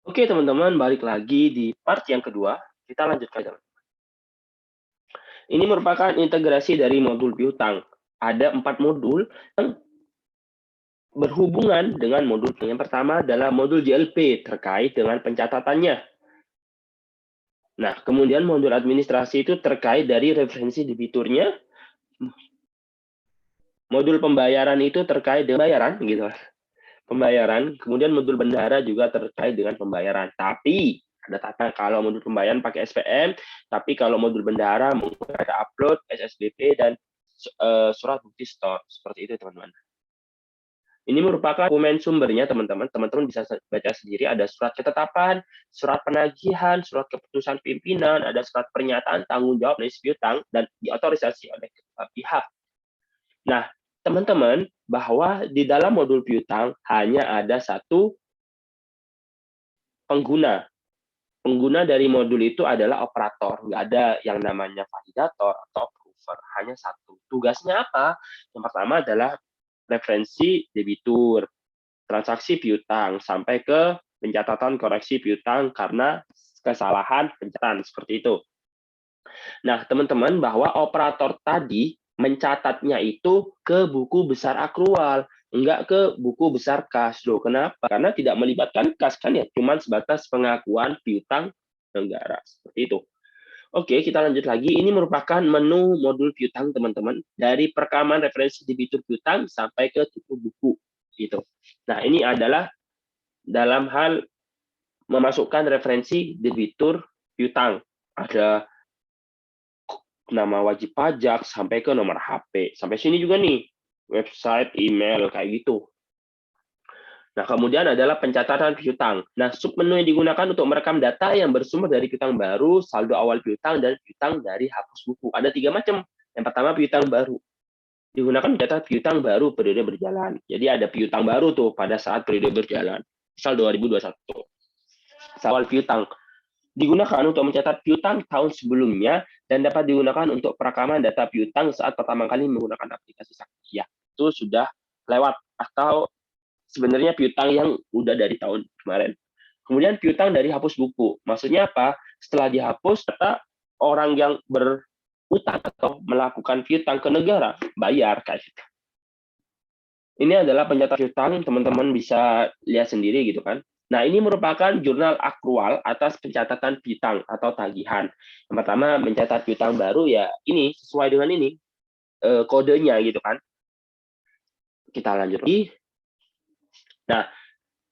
Oke teman-teman, balik lagi di part yang kedua. Kita lanjutkan. Ini merupakan integrasi dari modul piutang. Ada 4 modul yang berhubungan dengan modul. Yang pertama adalah modul JLP terkait dengan pencatatannya. Nah, kemudian modul administrasi itu terkait dari referensi debiturnya. Modul pembayaran itu terkait dengan pembayaran, gitu. Pembayaran. Kemudian modul bendahara juga terkait dengan pembayaran. Tapi ada tata kalau modul pembayaran pakai SPM, tapi kalau modul bendahara mungkin ada upload SSBP dan surat bukti store. Seperti itu, teman-teman. Ini merupakan dokumen sumbernya, teman-teman. Teman-teman bisa baca sendiri. Ada surat ketetapan, surat penagihan, surat keputusan pimpinan, ada surat pernyataan tanggung jawab dari piutang dan diotorisasi oleh pihak. Nah, teman-teman, bahwa di dalam modul piutang hanya ada satu pengguna. Pengguna dari modul itu adalah operator. Nggak ada yang namanya validator atau approver. Hanya satu. Tugasnya apa? Yang pertama adalah referensi debitur, transaksi piutang, sampai ke pencatatan koreksi piutang karena kesalahan pencatatan. Seperti itu. Nah, teman-teman, bahwa operator tadi mencatatnya itu ke buku besar akrual, enggak ke buku besar kas. Loh, kenapa? Karena tidak melibatkan kas, kan ya, cuman sebatas pengakuan piutang negara. Seperti itu. Oke, kita lanjut lagi. Ini merupakan menu modul piutang, teman-teman. Dari perekaman referensi debitur piutang sampai ke tutup buku. Gitu. Nah, ini adalah dalam hal memasukkan referensi debitur piutang. Ada nama wajib pajak, sampai ke nomor HP. Sampai sini juga nih, website, email, kayak gitu. Nah, kemudian adalah pencatatan piutang. Nah, submenu yang digunakan untuk merekam data yang bersumber dari piutang baru, saldo awal piutang, dan piutang dari hapus buku. Ada 3 macam. Yang pertama, piutang baru. Digunakan mencatat piutang baru periode berjalan. Jadi ada piutang baru tuh pada saat periode berjalan. Misal 2021. Awal piutang. Digunakan untuk mencatat piutang tahun sebelumnya dan dapat digunakan untuk perekaman data piutang saat pertama kali menggunakan aplikasi Sakti. Ya, itu sudah lewat atau sebenarnya piutang yang udah dari tahun kemarin. Kemudian piutang dari hapus buku. Maksudnya apa? Setelah dihapus, data orang yang berutang atau melakukan piutang ke negara bayar kayak gitu. Ini adalah pencatatan piutang, teman-teman bisa lihat sendiri gitu kan. Nah, ini merupakan jurnal akrual atas pencatatan piutang atau tagihan. Yang pertama, mencatat piutang baru ya ini sesuai dengan ini kodenya gitu kan. Kita lanjut lagi. Nah,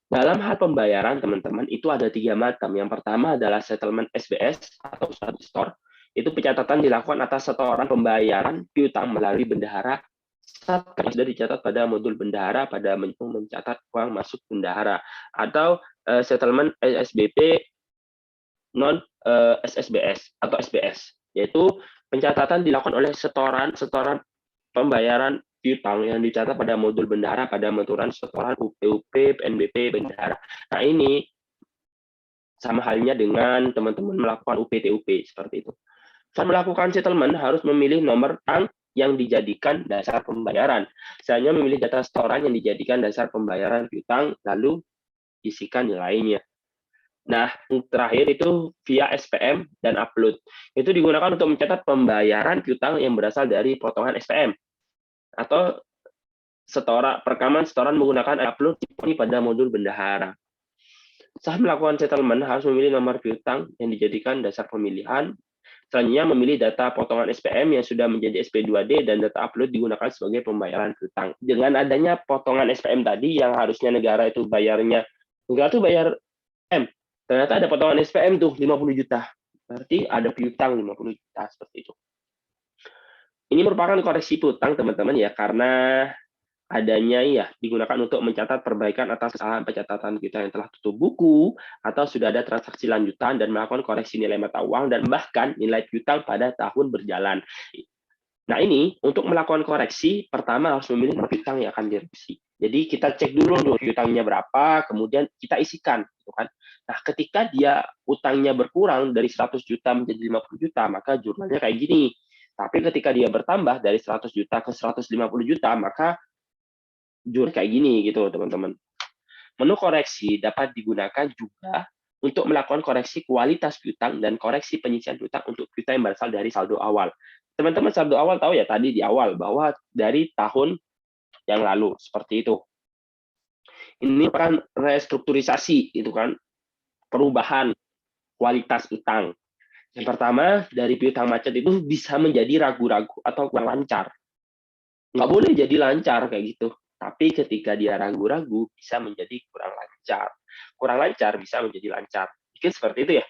dalam hal pembayaran, teman-teman, itu ada 3 macam. Yang pertama adalah settlement SBS atau store. Itu pencatatan dilakukan atas setoran pembayaran piutang melalui bendahara sudah dicatat pada modul bendahara pada mencatat uang masuk bendahara atau settlement SSBP non SSBS atau SBS, yaitu pencatatan dilakukan oleh setoran pembayaran piutang yang dicatat pada modul bendahara pada menentukan setoran UPUP, PNBP, bendahara. Nah, ini sama halnya dengan teman-teman melakukan UPTUP seperti itu. Saat melakukan settlement harus memilih nomor bank yang dijadikan dasar pembayaran. Misalnya memilih data setoran yang dijadikan dasar pembayaran piutang, lalu isikan nilainya. Nah, yang terakhir itu via SPM dan upload. Itu digunakan untuk mencatat pembayaran piutang yang berasal dari potongan SPM atau perekaman setoran menggunakan upload ini pada modul bendahara. Saat melakukan settlement harus memilih nomor piutang yang dijadikan dasar pemilihan. Selanjutnya memilih data potongan SPM yang sudah menjadi SP2D dan data upload digunakan sebagai pembayaran piutang. Dengan adanya potongan SPM tadi yang harusnya negara itu bayarnya, negara itu bayar M. Ternyata ada potongan SPM tuh 50 juta. Berarti ada piutang 50 juta seperti itu. Ini merupakan koreksi piutang, teman-teman ya, karena adanya ya digunakan untuk mencatat perbaikan atas kesalahan pencatatan kita yang telah tutup buku atau sudah ada transaksi lanjutan dan melakukan koreksi nilai mata uang dan bahkan nilai piutang pada tahun berjalan. Nah, ini untuk melakukan koreksi pertama harus memilih nomor piutang yang akan direvisi. Jadi kita cek dulu tuh piutangnya berapa, kemudian kita isikan gitu kan. Nah, ketika dia utangnya berkurang dari 100 juta menjadi 50 juta, maka jurnalnya kayak gini. Tapi ketika dia bertambah dari 100 juta ke 150 juta, maka jurnal kayak gini gitu, teman-teman. Menu koreksi dapat digunakan juga untuk melakukan koreksi kualitas piutang dan koreksi penyisian piutang untuk piutang yang berasal dari saldo awal. Teman-teman saldo awal tahu ya tadi di awal bahwa dari tahun yang lalu seperti itu. Ini kan restrukturisasi itu kan, perubahan kualitas utang. Yang pertama, dari piutang macet itu bisa menjadi ragu-ragu atau kurang lancar. Nggak boleh jadi lancar kayak gitu. Tapi ketika dia ragu-ragu, bisa menjadi kurang lancar. Kurang lancar bisa menjadi lancar. Mungkin seperti itu ya.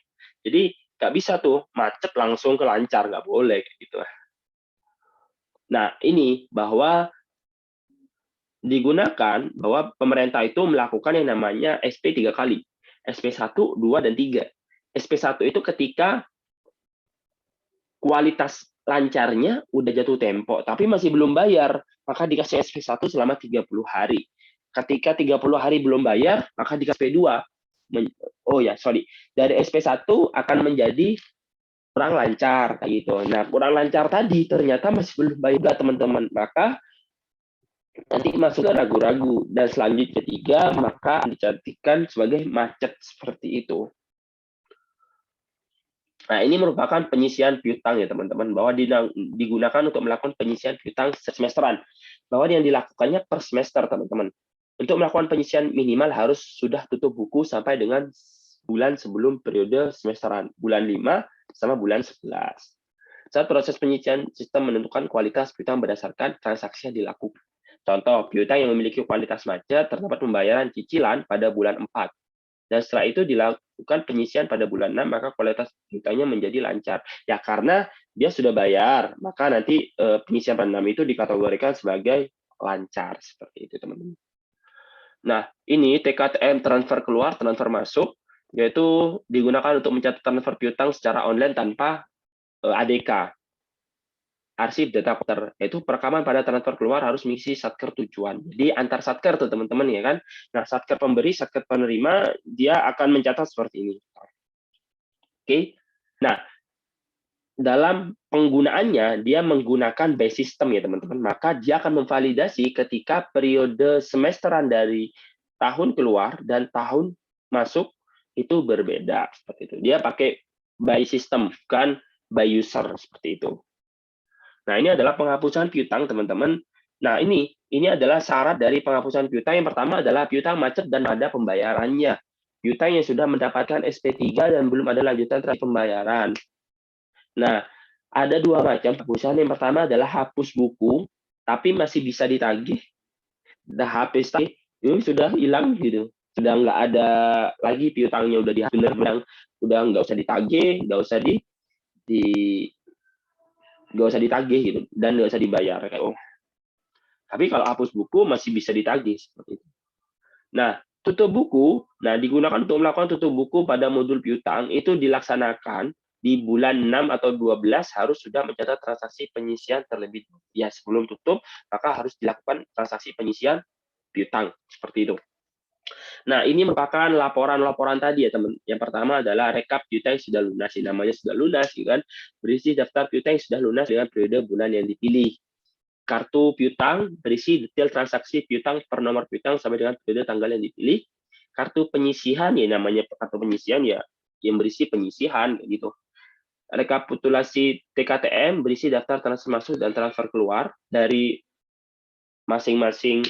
Jadi nggak bisa tuh macet langsung ke lancar, nggak boleh kayak gitu. Nah, ini bahwa digunakan bahwa pemerintah itu melakukan yang namanya SP 3 kali. SP 1, 2, dan 3. SP 1 itu ketika kualitas lancarnya udah jatuh tempo, tapi masih belum bayar, maka dikasih SP1 selama 30 hari. Ketika 30 hari belum bayar, maka dikasih SP2. Oh ya, sorry. Dari SP1 akan menjadi kurang lancar kayak gitu. Nah, kurang lancar tadi ternyata masih belum bayar teman-teman. Maka nanti masuk ke ragu-ragu. Dan selanjutnya ketiga, maka dicantikan sebagai macet seperti itu. Nah, ini merupakan penyisian piutang ya teman-teman, bahwa digunakan untuk melakukan penyisian piutang semesteran. Bahwa yang dilakukannya per semester teman-teman. Untuk melakukan penyisian minimal harus sudah tutup buku sampai dengan bulan sebelum periode semesteran. Bulan 5 sama bulan 11. Saat proses penyisian, sistem menentukan kualitas piutang berdasarkan transaksi yang dilakukan. Contoh, piutang yang memiliki kualitas macet terdapat pembayaran cicilan pada bulan 4. Dan setelah itu dilakukan penyisian pada bulan 6, maka kualitas piutangnya menjadi lancar. Ya karena dia sudah bayar, maka nanti penyisian pada 6 itu dikategorikan sebagai lancar. Seperti itu, teman-teman. Nah, ini TKTM transfer keluar, transfer masuk, yaitu digunakan untuk mencatat transfer piutang secara online tanpa ADK. Arsip data komputer, yaitu perekaman pada transfer keluar harus mengisi satker tujuan. Jadi antar satker tuh teman-teman ya kan. Nah, satker pemberi, satker penerima, dia akan mencatat seperti ini. Oke. Nah, dalam penggunaannya dia menggunakan base system ya teman-teman. Maka dia akan memvalidasi ketika periode semesteran dari tahun keluar dan tahun masuk itu berbeda seperti itu. Dia pakai by system bukan by user seperti itu. Nah, ini adalah penghapusan piutang, teman-teman. Nah, ini adalah syarat dari penghapusan piutang. Yang pertama adalah piutang macet dan ada pembayarannya. Piutang yang sudah mendapatkan SP3 dan belum ada lanjutan terakhir pembayaran. Nah, ada dua macam penghapusan. Yang pertama adalah hapus buku, tapi masih bisa ditagih. Dah hapus tagih, ini sudah hilang gitu. Sudah nggak ada lagi piutangnya, udah dihapus, udah nggak usah ditagih, nggak usah ditagih gitu, dan nggak usah dibayar. Tapi kalau hapus buku masih bisa ditagih seperti itu. Nah, tutup buku, digunakan untuk melakukan tutup buku pada modul piutang itu dilaksanakan di bulan 6 atau 12 harus sudah mencatat transaksi penyisian terlebih dahulu. Ya, sebelum tutup, maka harus dilakukan transaksi penyisian piutang seperti itu. Nah, ini merupakan laporan-laporan tadi ya, teman. Yang pertama adalah rekap piutang yang sudah lunas. Namanya sudah lunas, kan? Berisi daftar piutang yang sudah lunas dengan periode bulan yang dipilih. Kartu piutang berisi detail transaksi piutang per nomor piutang sampai dengan periode tanggal yang dipilih. Kartu penyisihan ya namanya kartu penyisihan ya yang berisi penyisihan gitu. Rekapitulasi TKTM berisi daftar transfer masuk dan transfer keluar dari masing-masing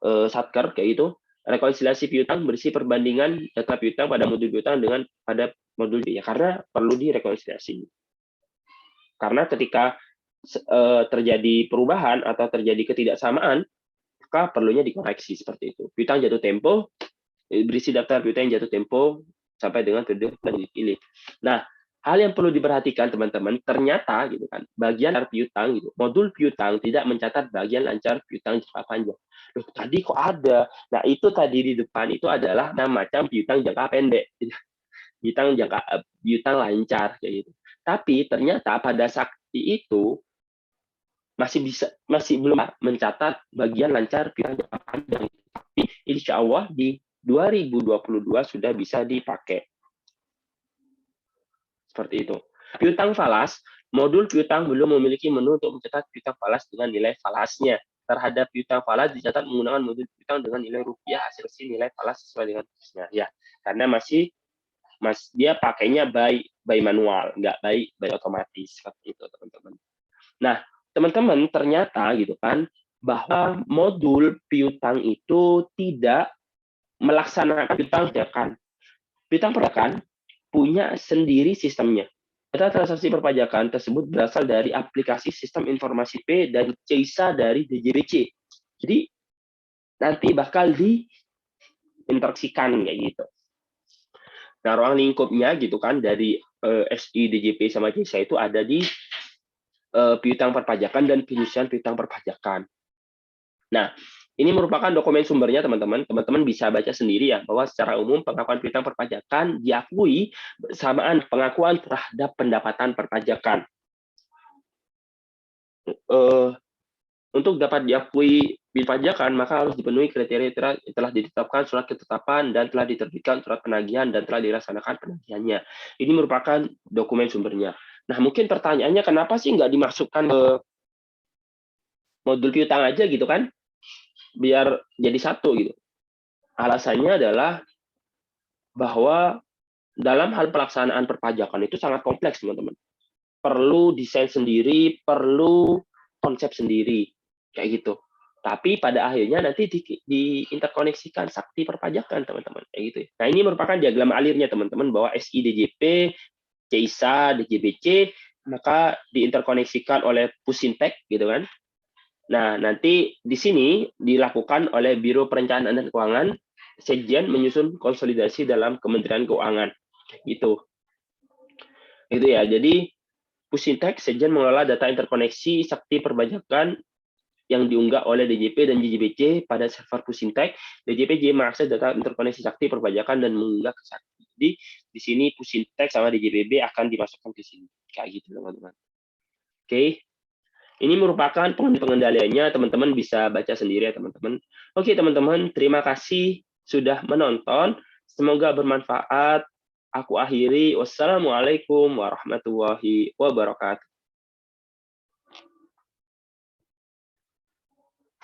satker kayak gitu. Rekonsiliasi piutang berisi perbandingan data piutang pada modul piutang dengan pada modul ya karena perlu direkonsiliasi. Karena ketika terjadi perubahan atau terjadi ketidaksamaan, maka perlunya dikoreksi seperti itu. Piutang jatuh tempo, berisi daftar piutang yang jatuh tempo sampai dengan periode yang dipilih. Nah, hal yang perlu diperhatikan teman-teman, ternyata gitu kan, bagian piutang gitu, modul piutang tidak mencatat bagian lancar piutang jangka panjang. Loh, tadi kok ada? Nah, itu tadi di depan itu adalah macam piutang jangka pendek. Piutang lancar kayak gitu. Tapi ternyata pada saat itu masih belum mencatat bagian lancar piutang jangka panjang. Tapi insya Allah di 2022 sudah bisa dipakai. Seperti itu. Piutang falas, modul piutang belum memiliki menu untuk mencatat piutang falas dengan nilai falasnya. Terhadap piutang falas dicatat menggunakan modul piutang dengan nilai rupiah hasil nilai falas sesuai dengan tulisnya. Ya, karena masih dia pakainya by manual, nggak by otomatis seperti itu, teman-teman. Nah, teman-teman ternyata gitu kan bahwa modul piutang itu tidak melaksanakan piutang perpajakan. Piutang perpajakan punya sendiri sistemnya. Data transaksi perpajakan tersebut berasal dari aplikasi sistem informasi P dan CISA dari DJBC. Jadi nanti bakal diinteraksikan kayak gitu. Nah, ruang lingkupnya gitu kan dari SI, DJP sama CISA itu ada di piutang perpajakan dan penyusunan piutang perpajakan. Nah, ini merupakan dokumen sumbernya, teman-teman. Teman-teman bisa baca sendiri ya, bahwa secara umum pengakuan piutang perpajakan diakui bersamaan pengakuan terhadap pendapatan perpajakan. Untuk dapat diakui perpajakan, maka harus dipenuhi kriteria telah ditetapkan surat ketetapan dan telah diterbitkan surat penagihan dan telah dilaksanakan penagihannya. Ini merupakan dokumen sumbernya. Nah, mungkin pertanyaannya kenapa sih nggak dimasukkan ke modul piutang aja gitu kan? Biar jadi satu gitu. Alasannya adalah bahwa dalam hal pelaksanaan perpajakan itu sangat kompleks, teman-teman. Perlu desain sendiri, perlu konsep sendiri, kayak gitu. Tapi pada akhirnya nanti diinterkoneksikan sakti perpajakan, teman-teman, kayak gitu. Nah, ini merupakan diagram alirnya, teman-teman, bahwa SI, DJP, CISA, DJBC, maka diinterkoneksikan oleh Pusintek, gitu kan. Nah, nanti di sini dilakukan oleh Biro Perencanaan dan Keuangan, Sekjen menyusun konsolidasi dalam Kementerian Keuangan. Gitu. Itu ya. Jadi Pusintek, Sekjen mengelola data interkoneksi sakti perpajakan yang diunggah oleh DJP dan DJBC pada server Pusintek. DJPJ mengakses data interkoneksi sakti perpajakan dan mengunggah ke sakti. Jadi di sini Pusintek sama DJPB akan dimasukkan ke sini. Kayak gitu, teman-teman. Oke. Ini merupakan pengendaliannya, teman-teman bisa baca sendiri ya, teman-teman. Oke, teman-teman, terima kasih sudah menonton. Semoga bermanfaat. Aku akhiri. Wassalamualaikum warahmatullahi wabarakatuh.